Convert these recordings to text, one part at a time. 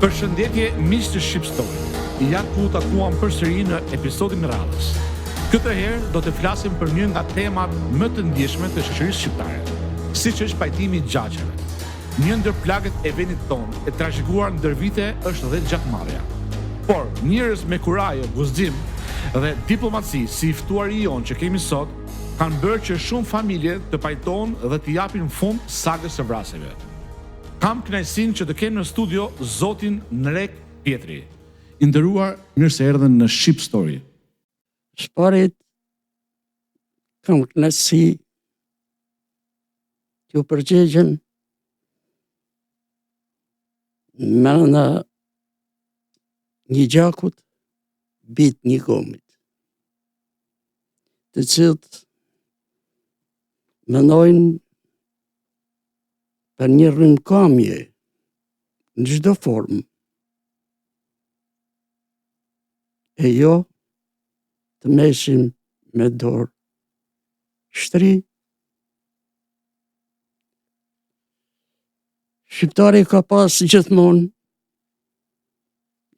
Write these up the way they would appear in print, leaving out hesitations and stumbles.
Përshëndetje miq të Shqip Story. Ja ku takuam përsëri në episodin e radhës. Këtë herë do të flasim për një nga temat më të ndjeshme të shoqërisë shqiptare, siç është pajtimi i gjagjeve. Një ndër plagët e vendit tonë e trashëguar ndër vite është edhe gjakmarrja. Por njerëz me kuraje, guzim dhe diplomaci si i ftuari jon që kemi sot kanë bërë që shumë familje të pajtohen dhe të japin fund sagës së vrasjeve. Kam kënaqësinë që të kem në studio zotin Nrek Pjetri. I nderuar, mirë se erdhën në Shqip Story. Shparit, kam kënaqësi t'ju përgjigjem mrena një gjakut bit një gomit, të cilët mendojnë për një rrënkamje në çdo formë, e jo të mesim me dorë shtri. Shqiptari ka pas gjithmonë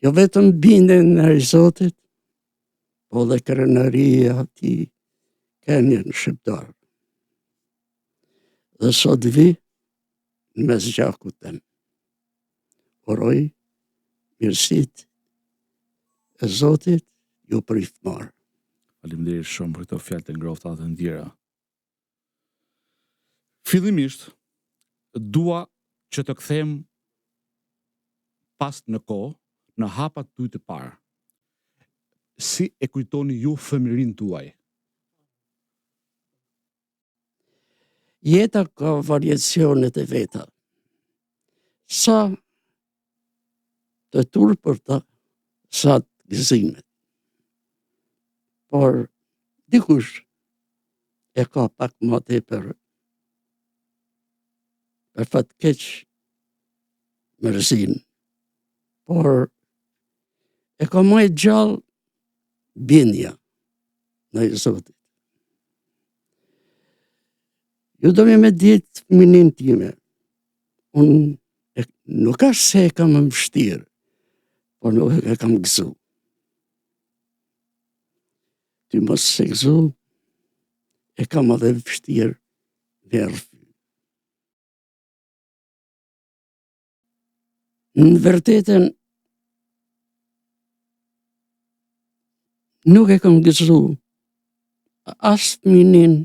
jo vetëm bindjen e Zotit, po dhe krenaria ati kenjen shqiptar. Dhe sot vi në mes gjakut tem. Uroj mirësitë e Zotit ju prifmar. Faleminderit shumë për këto fjalë të ngrohta të ndjera. Fillimisht dua që të kthem pas në kohë në hapat tuaj të parë. Si e kujtoni ju fëmijërinë tuaj? Jeta ka variacionet e veta. Sa të turpërta, sa të gëzimet. Por dikush e ka pak më tepër për fat keq mërzinë. Por e ka më e gjallë bindja në Zotit. Ju do me ditë fëminin time. Unë nuk është se e kam më vështirë, por nuk e kam gëzu. Ty mos se gëzu, e kam edhe vështirë verfë. Në vërtetën, nuk e kam gëzu as fëminin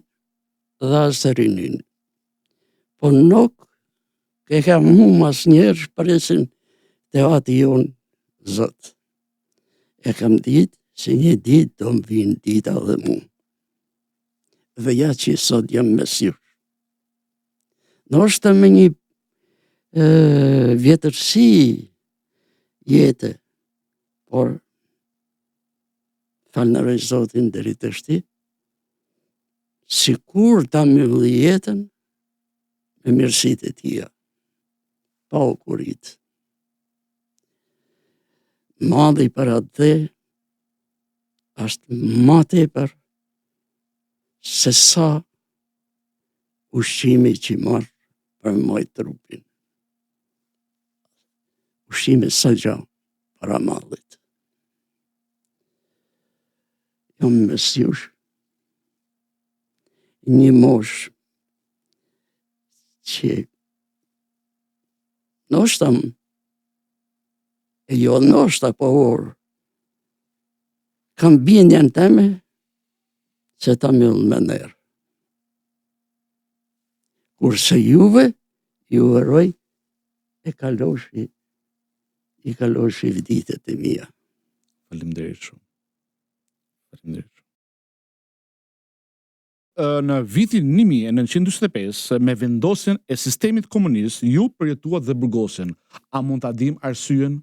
dhe as rinin. Po nuk e kam hum as njerë shpresin të ati jonë Zot. E kam ditë se një ditë do më vinë dita dhe mu. Dhe ja që sot jam mes jush. Në është me një vjetërsi jetë, por falënderoj Zotin deri të shti, si kur ta mbylli jetën me mirësitë e tia, pa u kurit. Madhi për atë dhe, është ma tepër se sa ushqimi që marë për mojtë trupin. Ushqimi sa gjatë para mallit. Jam mes jush një mosh që nështam e jo nështa po orë kam bindjen teme që ta mbyll me nerë. Kurse juve, ju uroj i kaloshi vditet e mia. Faleminderit shumë. Faleminderit. Në vitin 1945, me vendosjen e sistemit komunist, ju përjetuat dhe burgosen. A mund ta dim arsyen?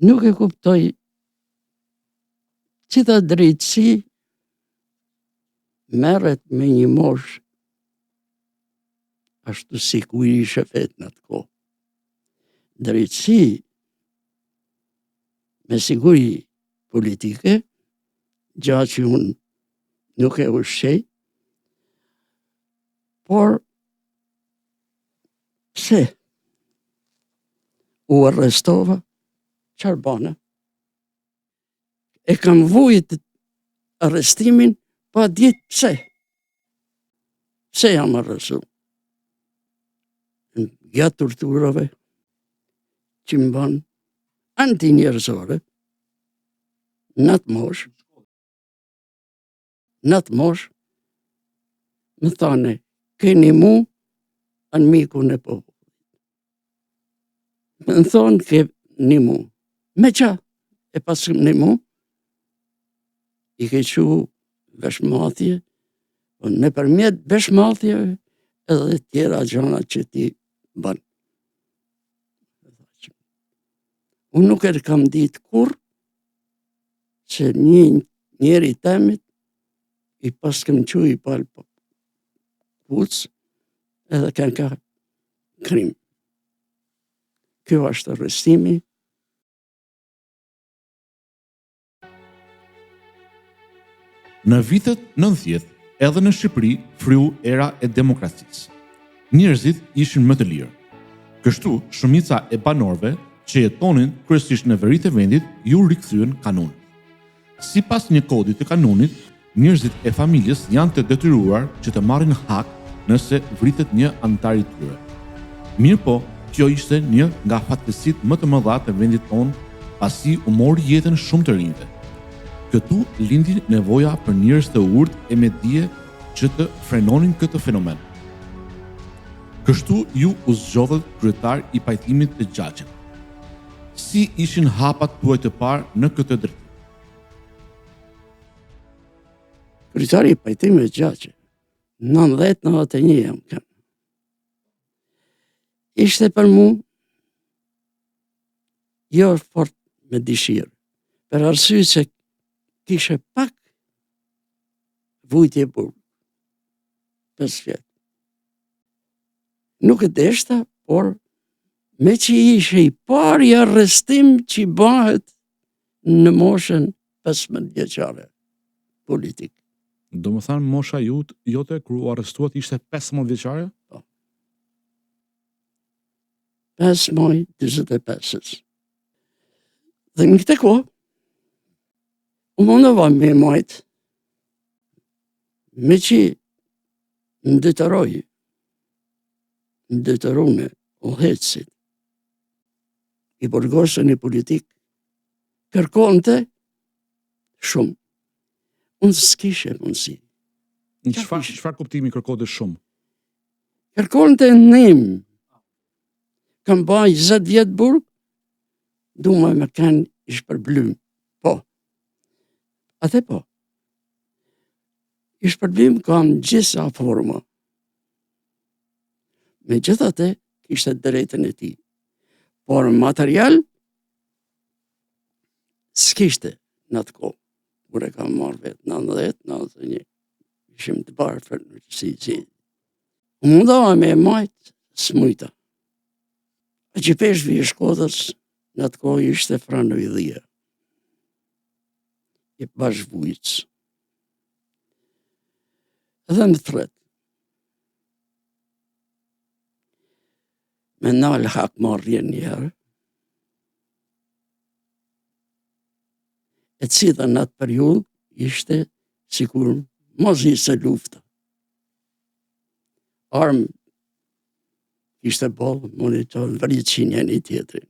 Nuk e kuptoj cita drejtësi merret me një mosh ashtu si ku ishe vet në atë kohë. Drejtësi me siguri politike, gjatë që unë nuk e ushqej, por pse? u arrestova, çfarë bane? E kam vujt arrestimin, pa ditë pse. Pse jam arrestu? Gjatë torturave që më banë anti-njerëzore, në atë mosh, më thane, keni mu, anë miku në popull. Më thonë, ke një mu. Me qa? E pasëm një mu, i ke që veshmathje, në përmjet veshmathjeve, edhe tjera gjona që ti banë. Unë nuk e kam ditë kur, se njeri temit, i pas këm që i palë pucë, edhe kanë ka krim. Kjo është arrestimi. Në vitet 90, edhe në Shqipëri fryu era e demokracisë. Njerëzit ishin më të lirë. Kështu, shumica e banorëve që jetonin kryesisht në veritë e vendit ju rikthyen kanunit. Sipas një kodi të kanunit, njerëzit e familjes janë të detyruar që të marrin hak nëse vritet një antar i tyre. Mirë po, kjo ishte një nga fatkeqësitë më të mëdha të vendit tonë, pasi u mori jetën shumë të rinjve. Këtu lindi nevoja për njerëz të urtë e me dije që të frenonin këtë fenomen. Kështu ju u zgjodhet kryetar i pajtimit të Gjagjën. Si ishin hapat tuaj të parë në këtë drejtim? Kryetari i pajtimit të Gjagjën, 90-91 jam kanë. Ishte për mu, jo fort me dëshirë, për arsye se kishe pak vujtje burg, 5 vjetë. Nuk e deshta, por me që ishe i pari arrestim që bëhet në moshën 15 vjeçare politik. Do më thanë mosha jote kur u arrestuat ishte 15 vjeçare? Po. 5 muaj 25. Dhe në këtë kohë, u mundova me majtë, me që më detyrone o hecit, i burgosën e politik, kërkonte shumë. Unë s'kishe mundësi. Në çfarë kuptimi kërkonte shumë? Kërkonte nim. Kam baj 20 vjetë burg, du me kanë ishpërblym. Po. Ate po. Ishpërblym kam gjitha forma. Me gjithate, kishte drejtën e ti. Por material, s'kishte në të kohë. Kur e kam marrë vetë 90-91, ishim të barë për si. Mundoha me majtë smujta. A që peshvi i Shkodrës, në të kohë ishte Frano i Dhia. I bashkëvujtës. Edhe më thret. Me nalë hak marrje njerë, e cita në atë periudhë ishte sikur mos ishte lufta. Armë ishte bolë, monitor, vëricin e një tjetërin.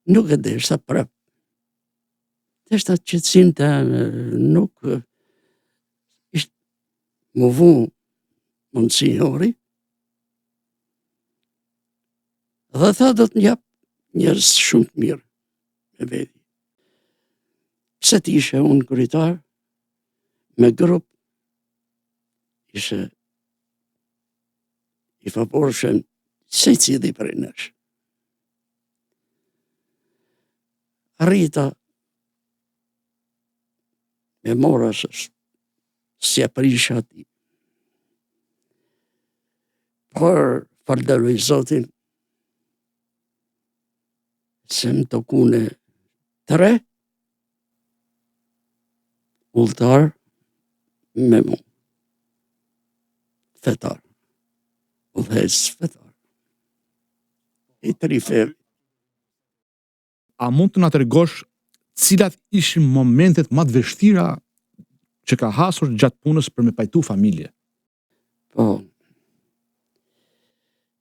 Nuk e deshta prap. Deshta qëtësin të nuk ishte më vu mundësi njëri, dhe tha do të njap njerëz shumë të mirë me veti. Pse t'ishe unë kryetar, me grup, ishe i favorshëm se cili për nesh. Arrita me mora si e prisha ti. Por, falderoj Zotin, se më tokune 3 ulltar me mu. Fetar. udhëhec fetar. I trifevi. A mund të na tregosh cilat ishin momentet më të vështira që ka hasur gjatë punës për me pajtu familje? Po,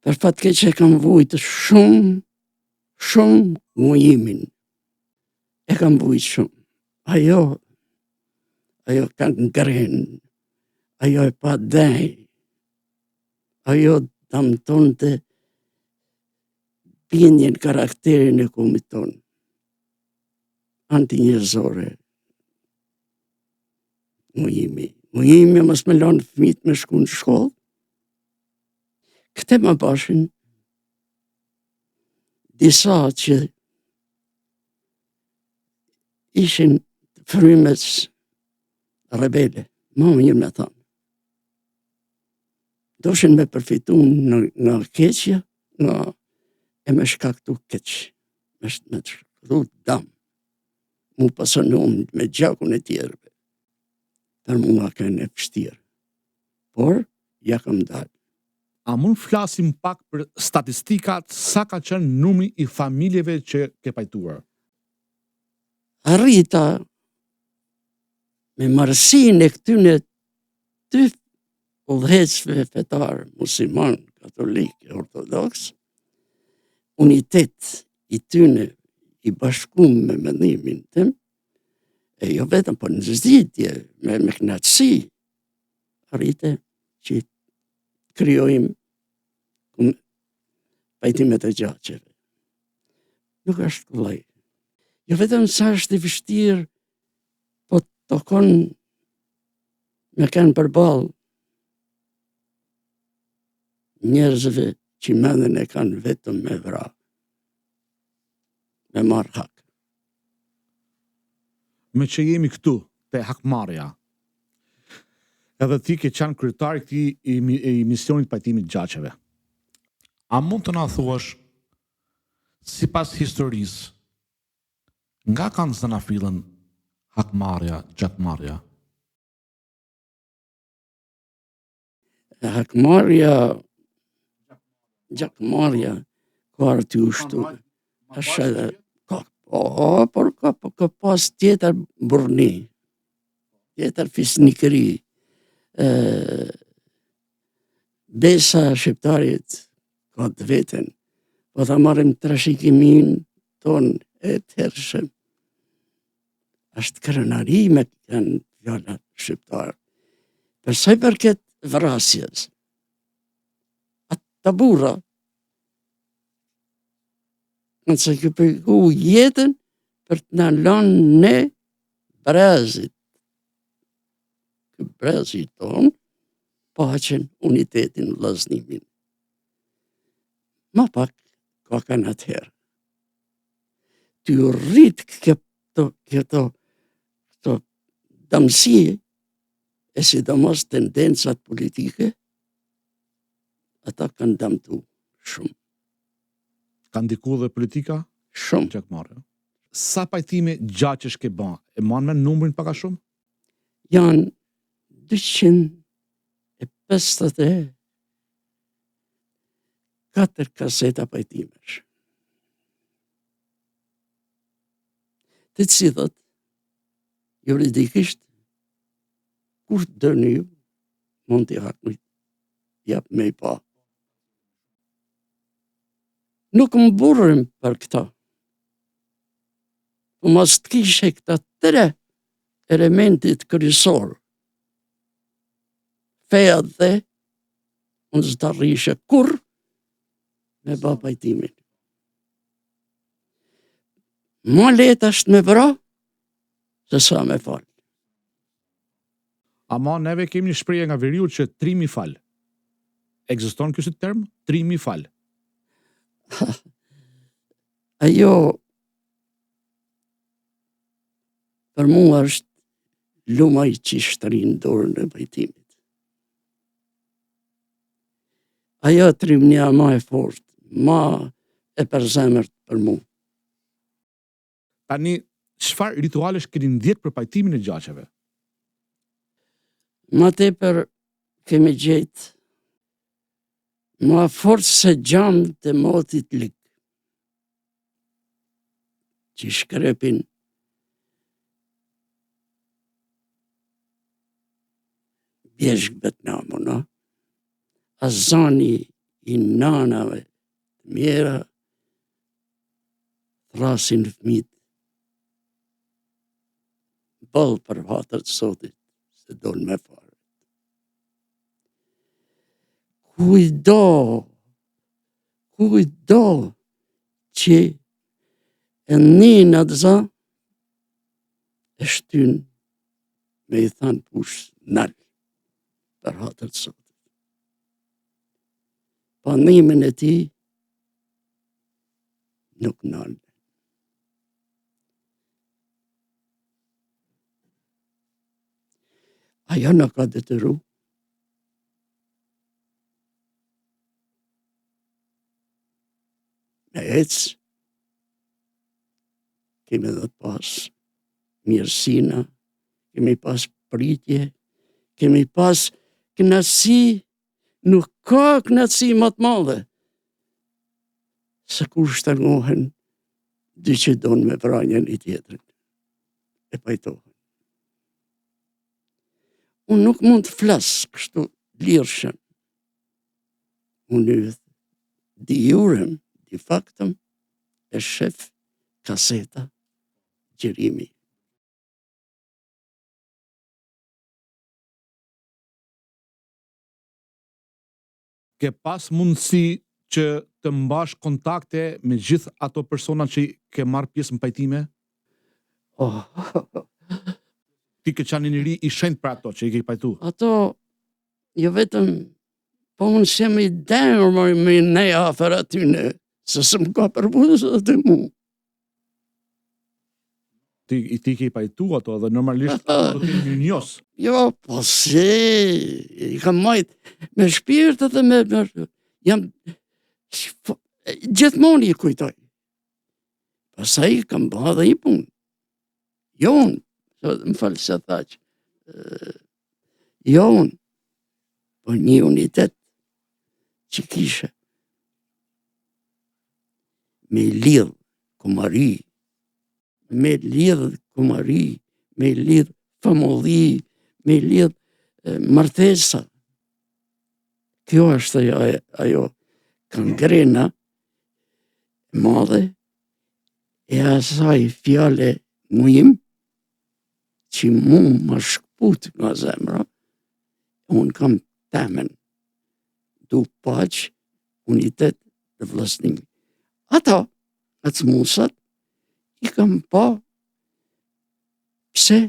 për fat keq e kam vujtë shumë mujimin. E kam vujtë shumë. Ajo ka ngren, ajo e pa dhej, ajo damton të bindjen karakterin e komit ton. Antinjerëzore. Mujimi mos me lanë fëmijët me shku në shkollë. Këte më bashin disa që ishin frymës rebele, më mirë me thamë. Doshin me përfitu nga keqja, e me shkaktu keq, me shkaktu dam. Mu pasënon me gjakun e tjerëve. Për mu nga kënë e pështirë. Por, ja kam dalë. A mund flasim pak për statistikat, sa ka qenë numri i familjeve që ke pajtuar? Arrita me marësin e këtyne ty udhëhecëve fetar, musliman, katolik, ortodoks, unitet i tyne i bashkum me mendimin tim, e jo vetëm për në zgjidhje, me knatësi, arrite që kryojmë pajtimet e gjaqeve. Nuk është vëllai. Jo vetëm sa është i vështirë, po tokon me kanë përballë njerëzve që mendjen e kanë vetëm me vra, me marrë hak. Me që jemi këtu, te hakmarrja, edhe ti ke qenë kryetari i misionit pajtimit gjaqeve. A mund të na thuash, sipas historisë, nga kanë zëna fillën hakmarrja, gjakmarrja? Gjakmarrja, ka arty ushtu. Është edhe, por ka pas tjetër burni, tjetër fisnikëri. Besa shqiptarit ka të veten, po ta marrim trashëgimin ton e tërshëm. Është krenari me kanë fjallat shqiptar. Për sa i përket vrasjes, ata burra kanë se këpërgu jetën për të na lënë ne brezit. Brezit ton, paqen, unitetin, vllaznimin. Ma pak, ka kanë atëherë. Ty rrit këto damësi, e sidomos tendencat politike, ata kanë damtu shumë. Ka ndiku dhe politika? Shumë. Gjakmarrja. Sa pajtime gjaqesh ke bën? E mban me numrin pak a shumë? Janë 254 kaseta pajtimesh. Të cilat juridikisht kur dëni ju mund t'i hakmit jap me i pa. Nuk më burrim për këta. Po mos të kishe këta 3 elementit kryesor. Feja dhe unë s'të arrishe kur me ba pajtimin. Ma letë është me vra, se sa me falë. Ama neve kemi një shprehje nga veriu që trimi fal. Ekziston ky term? Trimi fal. Ajo për mua është lumaj që shtrin dorën e pajtimit. Ajo trimnia ma e fort, ma e përzemërt për mua. Tani, çfarë ritualesh keni ndjek për pajtimin e gjaqeve? Ma tepër kemi gjetë ma fort se gjamë të motit lik, që shkrepin bjeshkëve të namuna, a zani i nanave mjera, thrasin fëmit, bëllë për hatër të sotit, se donë me fare. Kujdo që e njën atë za, e shtyn me i thanë push nalë për hatër të sotit. Pa njëmën e ti, nuk nalë. Ajo në ka detyru. Me ecë, kemi dhe pas mirësina, kemi pas pritje, kemi pas knasi, nuk ka knasi më të madhe, se kur shtangohen dy që donë me vranjën i tjetërin, e pajtohen. Unë nuk mund të flasë kështu lirshëm. Unë di jurem, di faktëm, e shef kaseta gjërimi. Ke pas mundësi që të mbash kontakte me gjithë ato persona që ke marrë pjesë në pajtime? Oh, Ti ke qenë njëri i shenjtë për ato që i ke pajtu? ato, jo vetëm, po unë shem i denur me ne afer atyne, se së më ka përbuzë dhe mu. Ti ke i pajtu ato dhe normalisht do të një njës. Jo, po se, i kam majtë me shpirtë dhe me jam, gjithmoni i kujtoj. Pasaj kam ba dhe i punë. Jo unë, më falë se thaqë, jo unë, po një unitet që kishe me lidhë kumari, me lidhë kumari, me lidhë famulli, me lidhë martesa. Kjo është ajo kangrena madhe e asaj fjale mujim që mu më shkput nga zemra, unë kam temen du paq, unitet dhe vlasnimi. Ata, atë musat, i kam pa pse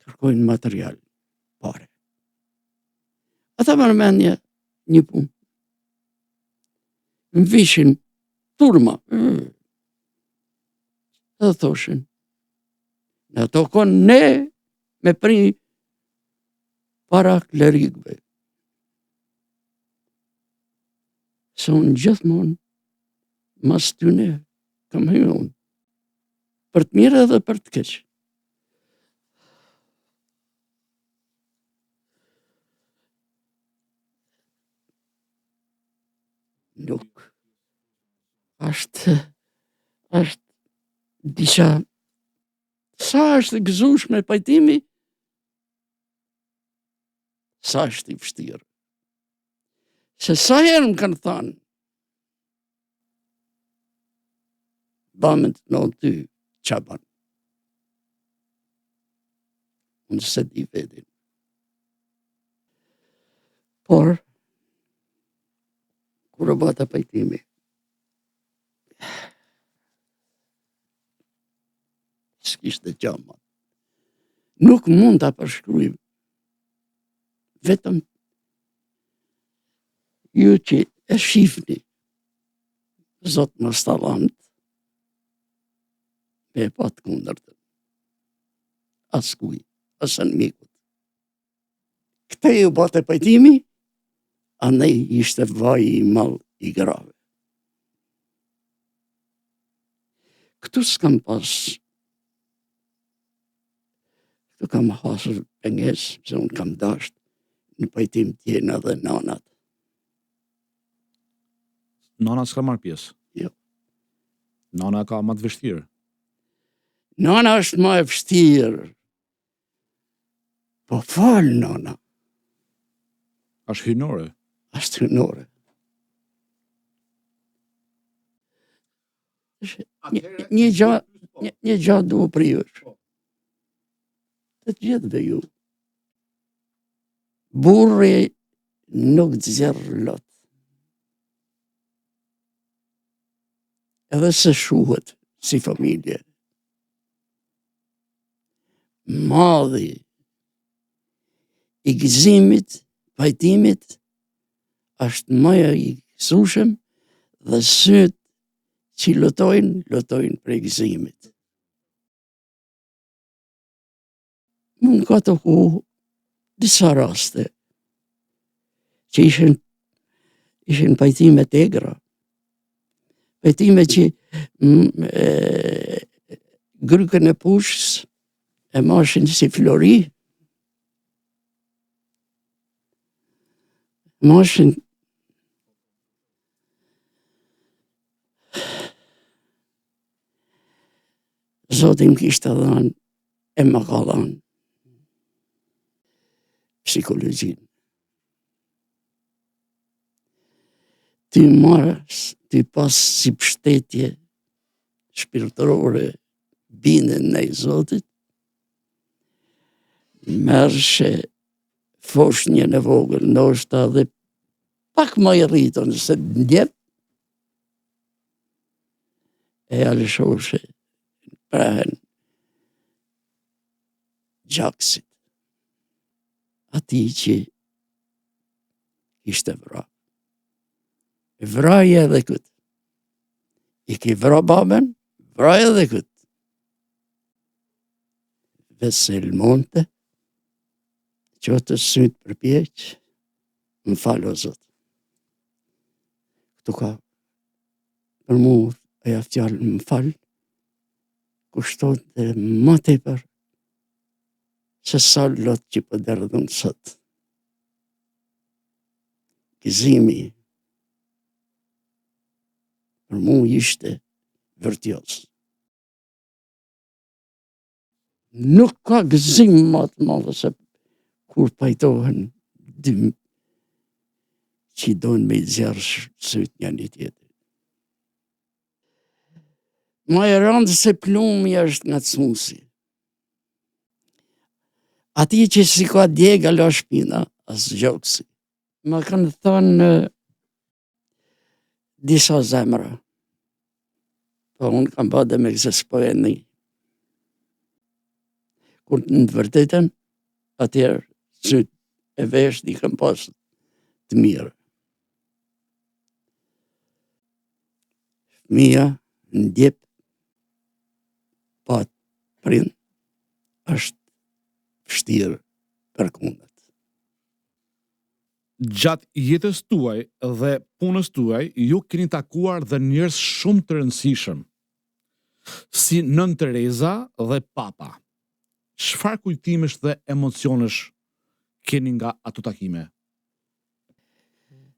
kërkojnë material, pare. Ata më rëmendje një punë. Më vishin turma. Dhe thoshin, në ato konë ne me pri para klerikve. Se unë gjithmonë mas tyne kam hyrë unë. Për të mirë edhe për të keqë. Nuk. Ashtë disha sa është gëzush me pajtimi, sa është i vështirë. Se sa herë më kanë thanë, bëmët në ty qaban. Unë se di vedin. Por, kur o bata pajtimi, s'kishte gjama. Nuk mund ta përshkruajmë. Vetëm ju që e shifni, Zot më stalant, me e pat kundërtën. Askuj, asën mikut. Këte ju bate pajtimi, a ne ishte vaj i mal i grave. Këtu s'kam pas, këtu kam hasër penges, se unë kam dasht në pajtim tjena dhe nanat. Nona s'ka marrë pjesë. Jo. Nona ka më të vështirë. Nona është më e vështirë. Po falë nona. Është hynore. Është hynore. Një gjë du për jush. Të gjithëve ju. Burri nuk zjerë lot. Edhe se shuhet si familje. Madhi i gëzimit, pajtimit, është më i gëzueshëm dhe syt që lutojnë për gëzimit. Mund ka të hu disa raste që ishin pajtime tegra, pajtime që grykën e pushës e mashin si flori, mashin Zotin kishtë të dhanë e më ka dhanë psikologjin. Ty pas si pështetje shpirtërore bindën në i Zotit, mërëshe foshnjën e vogël, ndoshta dhe pak më i rritën se ndjep, e alëshoshe prahen gjaksit, ati që ishte vra. Vraje edhe këtë. I ki vra babën, vraje edhe këtë. Vesel monte, që të sytë për pjeq, më falë o Zotë. Këtu ka, për mu, e ja fjallë më falë, kushtot dhe më tepër, se sa lot që për derdhën sot. Gëzimi, për mu ishte vërtjos. Nuk ka gëzim më të madhe se kur pajtohen dy që donë me i zjarë syt një një tjetër. Ma e rëndë se plumi është nga cmusi. Ati që si ka djega la shpina, as gjokësi. Ma kanë thënë disa zemra. Po unë kam bade me këse s'pojeni. Kur në të vërtetën, atëherë syt e vesh di kam pas të mirë. Fëmia ndjep pat prind është vështirë për kundet. Gjatë jetës tuaj dhe punës tuaj, ju keni takuar dhe njerëz shumë të rëndësishëm, si Nën Tereza dhe Papa. Çfarë kujtimesh dhe emocionesh keni nga ato takime?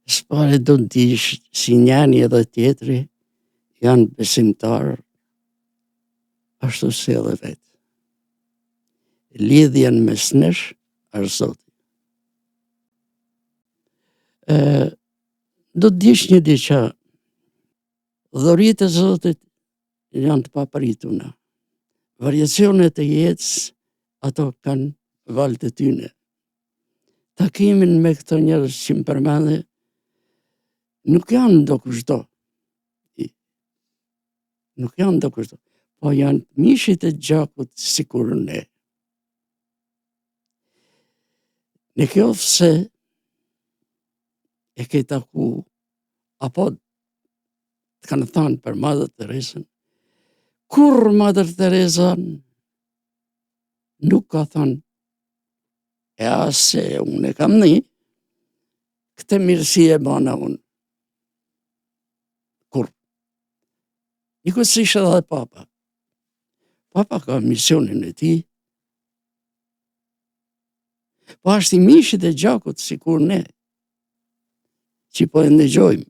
S'pare do të dish si njani edhe tjetri janë besimtarë, ashtu si edhe vetë. Lidhjen mes nesh është Zoti. Do të dish një diqa, dhuritë e Zotit janë të paprituna. Variacionet e jetës, ato kanë valët e tyne. Takimin me këto njerëz që më përmende, nuk janë do kushdo. Nuk janë do kushdo, po janë mishit e gjakut si kur ne. Në kjo se e ke taku, apo të kanë thënë për Madhër Teresën, kur Madhër Teresa nuk ka thënë, e ase unë e kam një, këtë mirësi e bana unë. Kur? Nikos si ishe dhe Papa. Papa ka misionin e ti, po ashtë i mishit e gjakut si kur ne, që po e ndëgjojmë.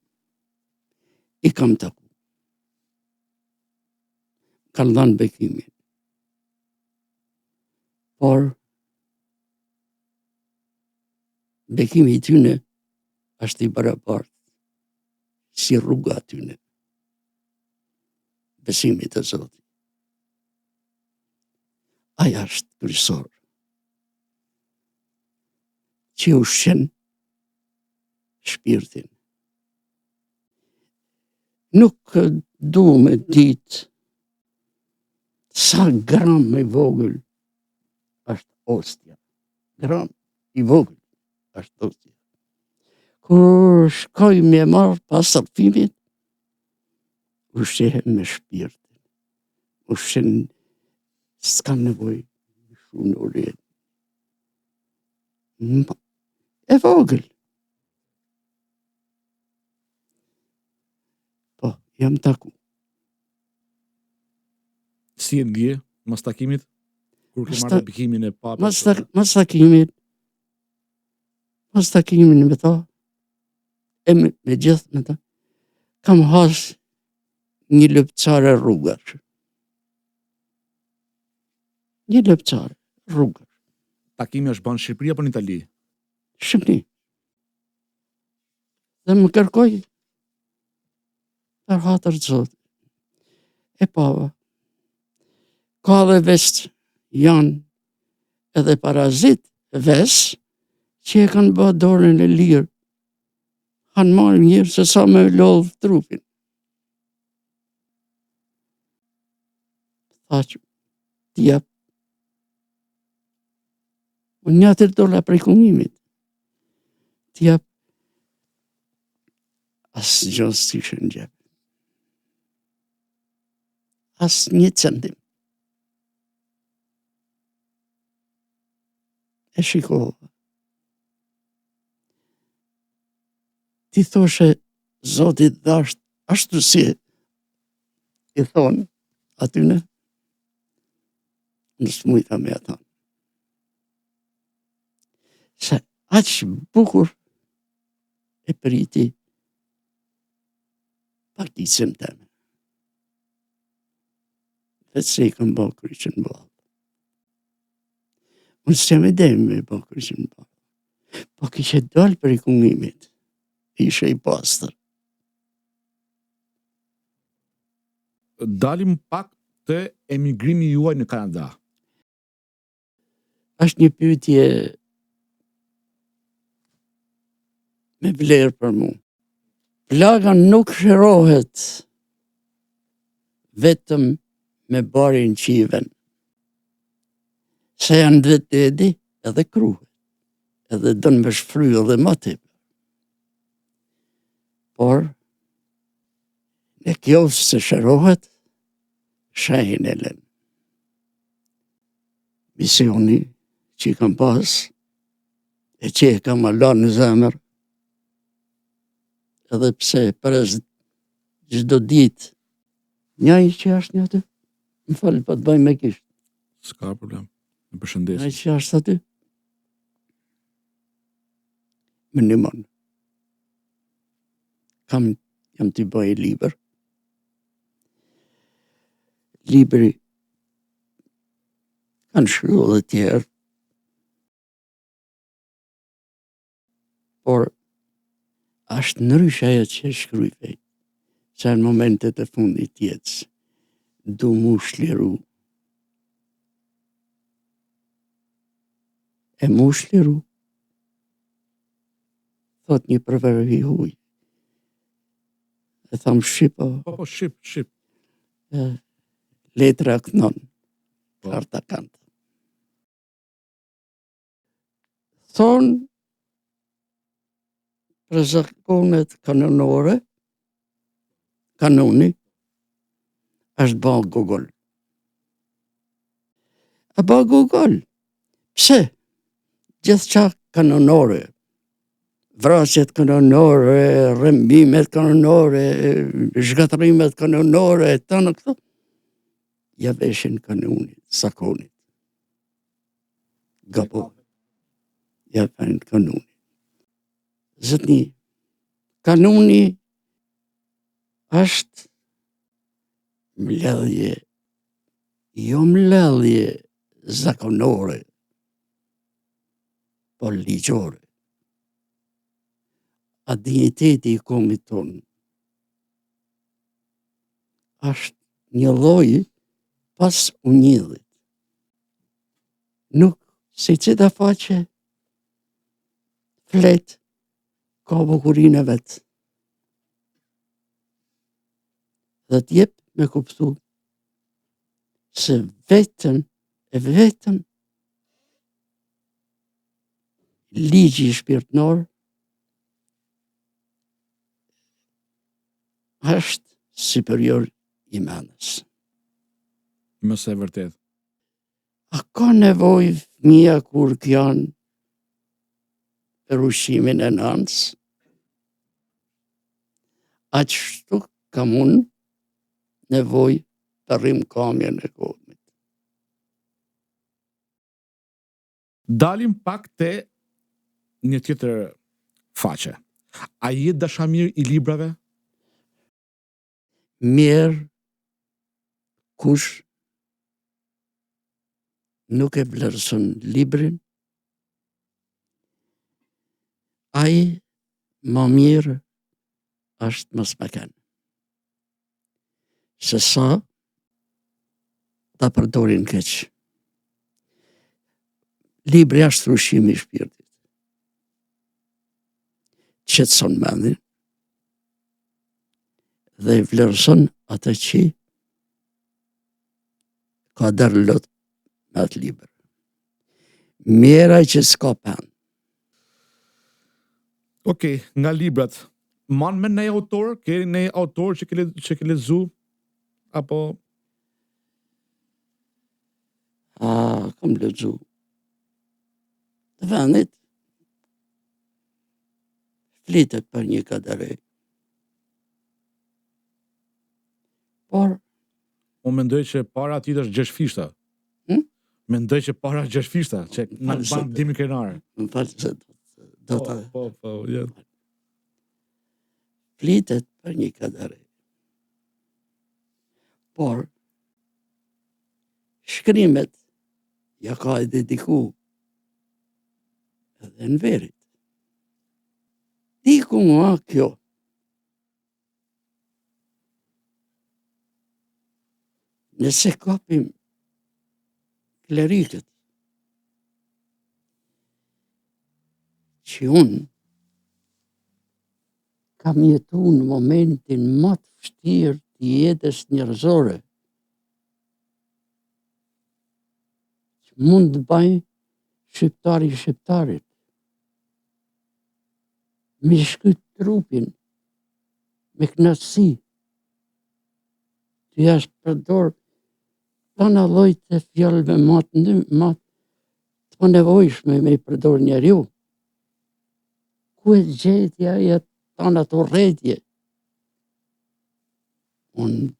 i kam taku. Kanë dhënë bekimin. Por bekimi i tyne është i barabartë si rruga tyne. Besimi të Zotit. Aja është kryesor. Që ushqen shpirtin. Nuk du me ditë sa gram i vogël është ostja. Gram i vogël është ostja. Kur shkoj me marë pas sarfimit, ushqehem me shpirtin. Ushqen s'kam nevoj shumë në urin. E vogël. Po, jam taku. Si e ndje mas takimit? Kur ke marrë bekimin e papës? Mas takimin me ta, me gjithë me ta, kam has një lëpçare rrugash. Një lëpçare rrugash. Takimi është banë në Shqipëri apo në Itali? Shqipëri. Dhe më kërkoj për hatër të Zotit. E pava. Ka dhe vestë janë edhe parazit vesë që e kanë bë dorën e lirë. Kanë marrë mirë se sa me lodhë trupin. Thaqë, t'jap. Unë $1 prej kumimit. T'jap. Asë gjësë t'ishë në gjepë. Asë 1 centim. E shikova. Ti thoshe Zotit dasht ashtu si i thonë atyne, në smujta me ata. Se aqë bukur e priti pakicën teme. Vetë se i kam bërë kryqën bëllë. Unë s'jam e demë me bërë kryqën bëllë. Po kishe dalë për i kumimit. Ishe i pastër. Dalim pak të emigrimi juaj në Kanada. Është një pyetje me vlerë për mu. Plaga nuk shërohet vetëm me barin qiven. Se janë dhe dedi edhe kruhet. Edhe dënë me shfry edhe më tepër. Por, në kjo se shërohet, shahin e lem. Misioni që i kam pas, e që e kam Allah në zemër, edhe pse përës çdo ditë, një i që është një aty, më falë, pa të bëjmë me kishtë. S'ka problem, më përshëndes. Një i që është aty, më ndihmon. Jam t'i bëj liber. Libri kanë shkruar dhe tjerë. Por është ndryshe ajo që shkruaj. Se në momentet e fundit të jetës du mu shliru. E mu shliru. Thot një proverbi i huaj. E tham Shqipo. Po, Shqip. Letra kënon, karta kantë. Thonë, për zakonet kanonore, kanoni, është ba Google. A ba Google? Pse? Gjithë qa kanonore, vrasjet kanonore, rrëmbimet kanonore, zhgatrimet kanonore, të në këto, ja veshin kanonit, sakonit. Gapo. Ja veshin kanonit. Zëtni, kanoni është mbledhje, jo mbledhje zakonore, por ligjore. A digniteti I komit tonë është një lloj pas unjillit. Nuk si cita faqe flet ka bukurinë e vet. Dhe t'jep me kuptu se vetëm ligji shpirtnor është superior I mendjes. Mëse e vërtet. A ka nevojë fëmia kur janë për ushqimin e nënës? Ashtu kam unë nevojë të rrim kamjen e komit. Dalim pak te një tjetër faqe. A je dashamir I librave? Mirë kush nuk e vlerëson librin, ai më mirë është mos më kenë. Se sa ta përdorin keq. Libri është ushqimi I shpirtit. Qetëson mendin dhe vlerëson atë që ka darlot me atë libër. Mjera që s'ka pen. Okej, nga librat, man me nej autor, keni nej autor që ke lexu apo Kam lexu. Të vendit flitet për një kadare. Por unë mendoj që para aty është gjeshfishta. Mendoj që para gjeshfishta, që në ban dimi krenare. më falë se do të Ja. flitet për një kadare. Por shkrimet ja ka e dediku edhe në verit. Diku nga kjo. Nëse kapim klerikët që unë kam jetu në momentin më të vështirë të jetës njerëzore, që mund të bëjë shqiptarit, me shkyt trupin, me knatësi, të jash përdor tana llojt e fjalëve më të nevojshme me I përdor njeriu. Ku e gjetja e tana të rretje? Unë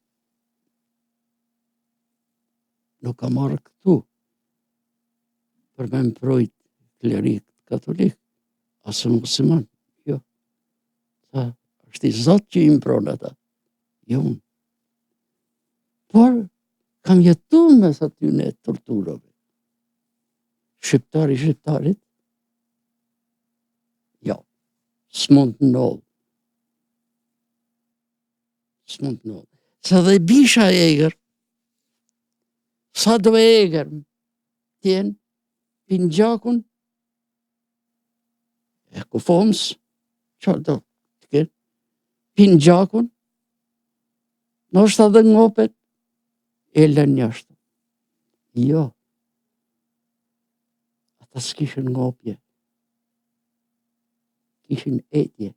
nuk kam marrë këtu për me mbrojt klerik katolik, asë musliman, jo. Është I Zot që I mbron ata, jo unë. Por kam jetu me sa tyne torturave. Shqiptarit, jo, s'mund të ndodh. Se dhe bisha eger, sa do eger tjenë, pin gjakun, e ku fomës, që do të kenë, pin gjakun, nështë edhe ngopet, e lën njashtë. Jo. Ata s'kishin ngopje. Kishin etje.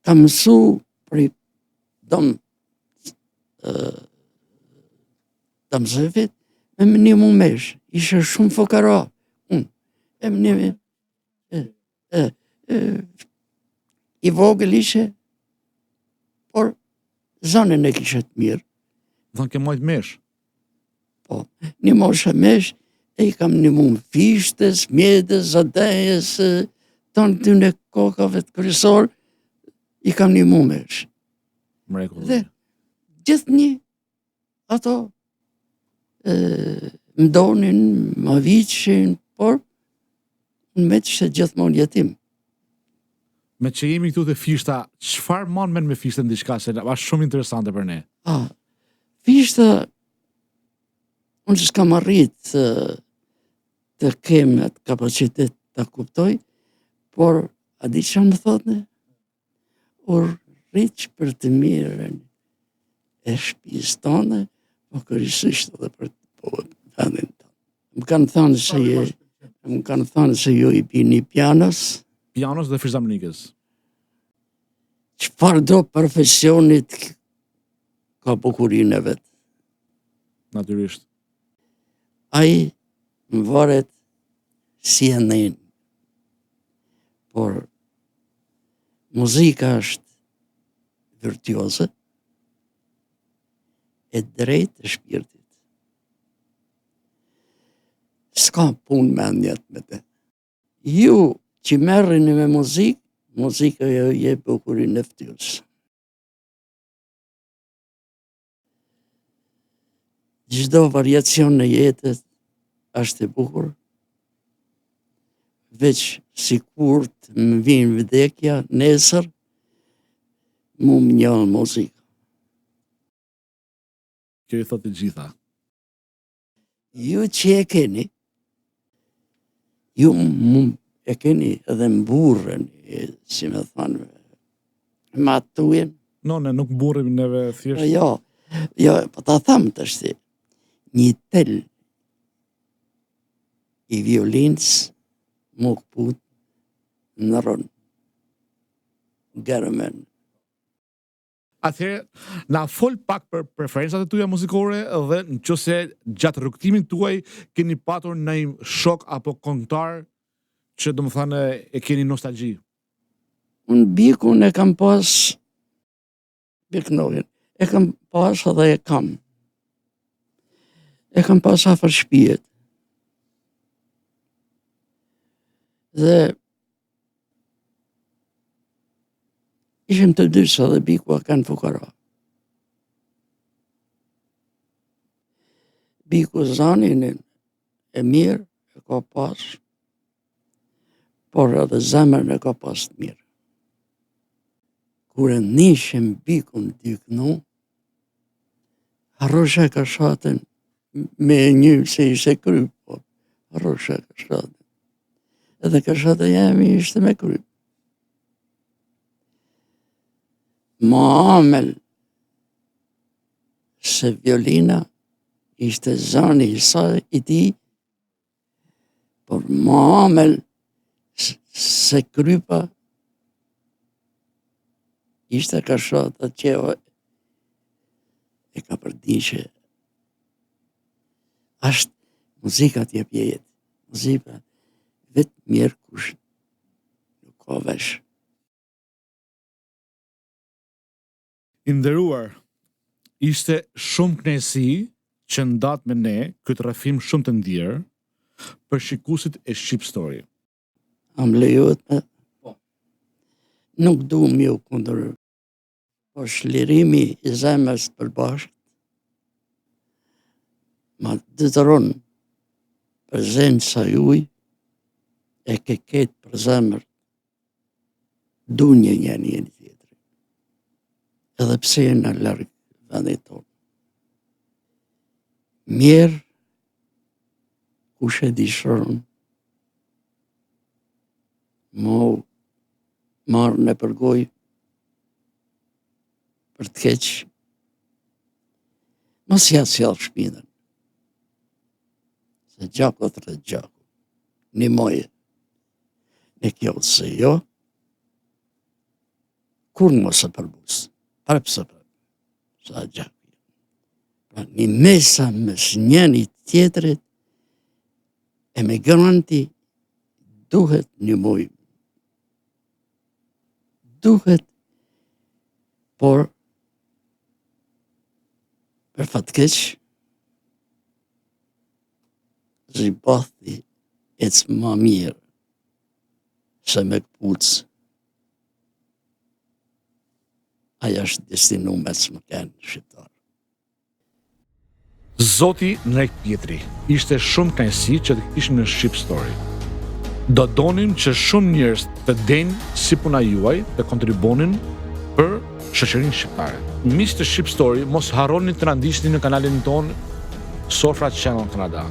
Ka mësu për I Damzëvit me mënimu mesh. Ishe shumë fokara. E mënimi I vogël ishe, por zonën e kishe të mirë. Thënë ke majt mesh. Po, një moshe mesh, e I kam një mund fishtes, mjetes, zadejes, tonë dy në kokave të kryesor, i kam një mumesh. Mrekulli. Dhe gjithë një ato mdonin, më viqin, por në me që gjithmonë jetim. Me që jemi këtu të fishta, çfarë mon men me fishtë në diçka, se është shumë interesante për ne. Fishta, unë që s'kam arrit të kem atë kapacitet të kuptoj, por a di që më thotë ne? U rriq për të mirën e shtëpisë tonë, po kryesisht edhe për vendin tonë. Më kanë thënë se ju i bini pianos, Pianos dhe fishzamnikës. çfarë do profesionit ka bukurinë e vetë. Natyrisht. Ai më varet si e nen. Por muzika është virtuoze e drejtë e shpirtit. S'ka punë mendjet me te. Ju që merrini me muzikë, muzika jo je bukurinë e fytyrës. Çdo variacion në jetës është e bukur, veç si kur të më vinë vdekja nesër, mu më njëllë muzikë. Kjo i thotë të gjitha. Ju që e keni, ju e keni edhe mburën, si me thanë, ma tujen. No, ne nuk burrim neve thjesht. Jo, po ta thamë të shti, një tel i violinës më këput në rënë. Gërëmen. Atëherë, na fol pak për preferencat e tuaja muzikore dhe nëse gjatë rrugtimin tuaj keni patur ndonjë shok apo këngëtar që domethënë e keni nostalgji. Unë bikun e kam pas, biknojën, e kam pas edhe e kam. E kam pas afër shtëpijet. Dhe ishim të dy sa dhe bikua kanë fukara. Biku zanin e mirë e ka pas, por edhe zemrën e ka pas të mirë. Kur e nishim bikun dyknu, harrosha ka shatën me një se ishte kryp, po harrosha ka shatën. Edhe ka shatë jemi ishte me kryp. Ma amel se violina ishte zani i saj i ti, por ma amel se krypa ishte ka shatë që e ka përdishe. Ashtë muzika t'jep jetë, muzika vetë mirë kush nuk ka vesh. I nderuar, ishte shumë kënaqësi që ndat me ne këtë rrëfim shumë të ndjerë për shikuesit e Shqip Story. Am lejohet me? Po. Nuk du mjë kundër, po shlirimi i zemrës përbashkët, ma dëtëron për zenë sa juj, e ke ketë për zemrë, du një tjetër. Edhe pse e në largë vendit tonë. Mirë, kush e dishërën, mo marë në përgoj, për të keqë, mos ja sjellë shpinën. Se gjako të rëtë gjako, një moje, në kjo se jo, kur mos e përbusë. Përpse për, sa gjak. Pra një mesa mes njëni tjetërit, emigranti duhet një moj. Duhet, por për fatkeq, zhibathi ecë ma mirë. se me këpucë aja është destinu me së më kenë shqiptar. Zoti Nrek Pjetri, ishte shumë kënaqësi që të kishim në Shqip Story. Do donim që shumë njerëz të denë si puna juaj të kontribuonin për shoqërinë shqiptare. Miq të Shqip Story, mos harroni të na ndiqni në kanalin tonë Sofra Channel Canada.